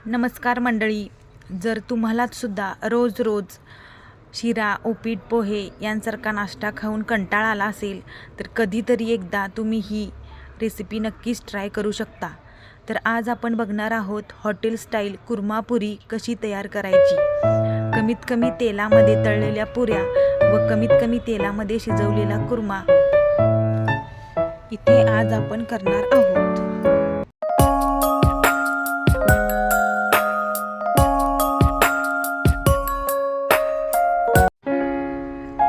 नमस्कार मंडळी. जर तुम्हालासुद्धा रोज रोज शिरा, उपीट, पोहे यांसारखा नाश्ता खाऊन कंटाळा आला असेल तर कधीतरी एकदा तुम्ही ही रेसिपी नक्कीच ट्राय करू शकता. तर आज आपण बघणार आहोत हॉटेल स्टाईल कुर्मापुरी कशी तयार करायची. कमीत कमी तेलामध्ये तळलेल्या पुऱ्या व कमीत कमी तेलामध्ये शिजवलेला कुर्मा इथे आज आपण करणार आहोत.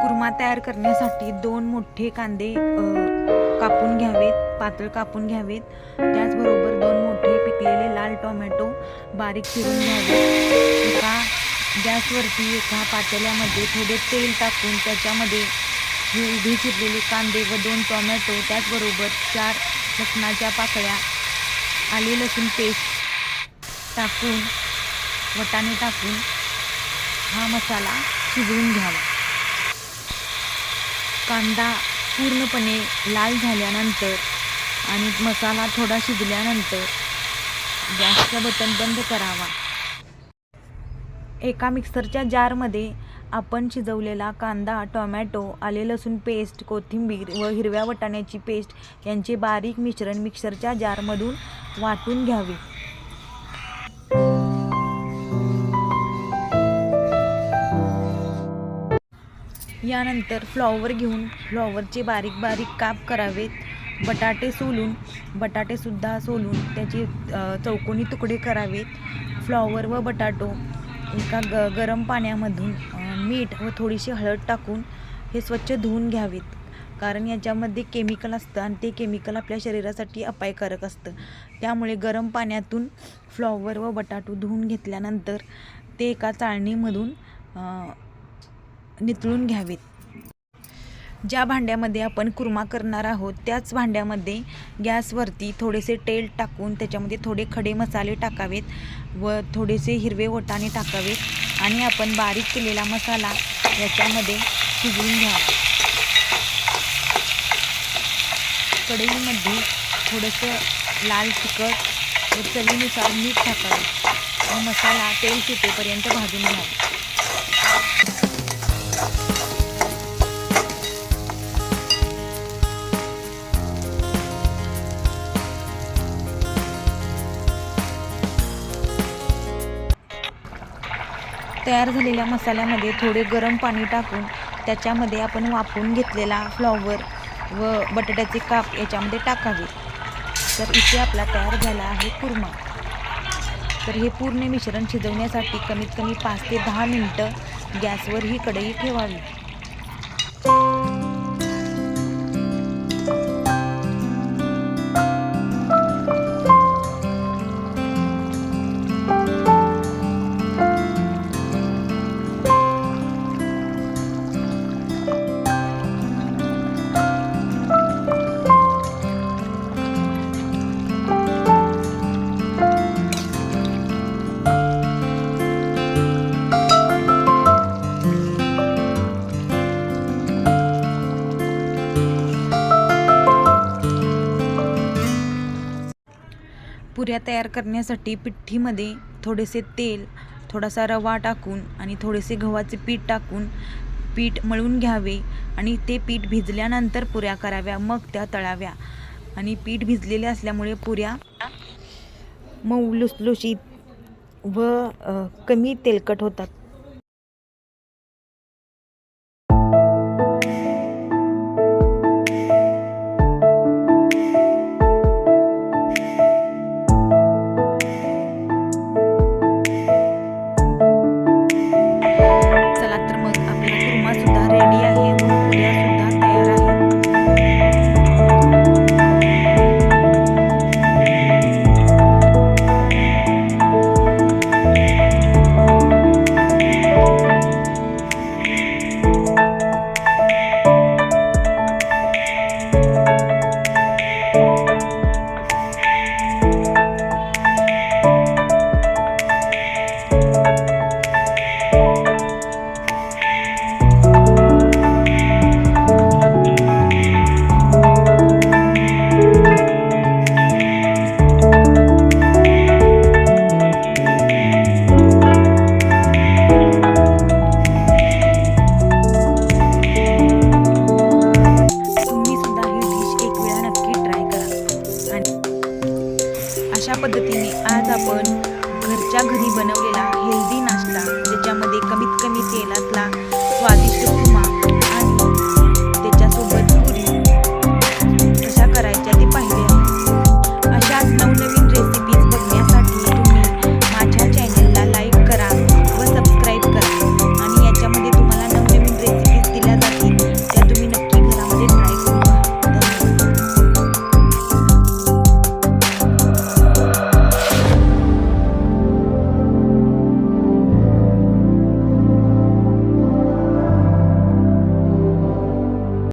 कुर्मा तयार करण्यासाठी 2 मोठे कांदे कापून घ्यावेत, पातळ कापून घ्यावेत. त्याचबरोबर 2 मोठे पिकलेले लाल टोमॅटो बारीक चिरून घ्यावेत. एका गॅसवरती एका पातेल्यामध्ये थोडे तेल टाकून त्याच्यामध्ये हे उभे चिरलेले कांदे व 2 टोमॅटो, त्याचबरोबर 4 लसणाच्या पाकळ्या, आले लसूण पेस्ट टाकून वाटाणे टाकून हा मसाला शिजवून घ्यावा. कांदा पूर्णपणे लाल झाल्यानंतर आणि मसाला थोडा शिजल्यानंतर गॅसचं बटन बंद करावा. एका मिक्सरच्या जारमध्ये आपण शिजवलेला कांदा, टोमॅटो, आले लसूण पेस्ट, कोथिंबीर व हिरव्या वाटाण्याची पेस्ट यांचे बारीक मिश्रण मिक्सरच्या जारमधून वाटून घ्यावे. यानंतर फ्लॉवर घेऊन फ्लॉवरचे बारीक बारीक काप करावेत. बटाटेसुद्धा सोलून त्याचे चौकोनी तुकडे करावेत. फ्लॉवर व बटाटो एका गरम पाण्यामधून मीठ व थोडीशी हळद टाकून हे स्वच्छ धुवून घ्यावेत. कारण याच्यामध्ये केमिकल असतं आणि ते केमिकल आपल्या शरीरासाठी अपायकारक असतं. त्यामुळे गरम पाण्यातून फ्लॉवर व बटाटो धुवून घेतल्यानंतर ते एका चाळणीमधून नितळून घ्यावेत. ज्या भांड्यामध्ये आपण कुर्मा करणार आहोत त्याच भांड्यामध्ये गॅसवरती थोडेसे तेल टाकून त्याच्यामध्ये थोडे खडे मसाले टाकावेत व थोडेसे हिरवे वाटाणे टाकावेत आणि आपण बारीक केलेला मसाला याच्यामध्ये शिजवून घ्यावा. कढईमध्ये थोडंसं लाल तिखट व चवीनुसार मीठ टाकावे व मसाला तेल सुटेपर्यंत भाजून घ्यावा. तयार झालेल्या मसाल्यामध्ये थोडे गरम पाणी टाकून त्याच्यामध्ये आपण वाफवून घेतलेला फ्लॉवर व बटाट्याचे काप याच्यामध्ये टाकावे. तर इथे आपला तयार झाला आहे कुर्मा. तर हे पूर्ण मिश्रण शिजवण्यासाठी कमीत कमी 5 ते 10 मिनिटं गॅसवर ही कढई ठेवावी. पुऱ्या तयार करण्यासाठी पिठीमध्ये थोडेसे तेल, थोडासा रवा टाकून आणि थोडेसे गव्हाचे पीठ टाकून पीठ मळून घ्यावे आणि ते पीठ भिजल्यानंतर पुऱ्या कराव्या, मग त्या तळाव्या. आणि पीठ भिजलेले असल्यामुळे पुऱ्या मऊ लुसलुशीत व कमी तेलकट होतात. रेडी आहे व पुऱ्या सुद्धा तयार आहेत. अशा पद्धतीने आज आपण घरच्या घरी बनवलेला हेल्दी नाश्ता, ज्याच्यामध्ये कमीत कमी तेलातला स्वादिष्ट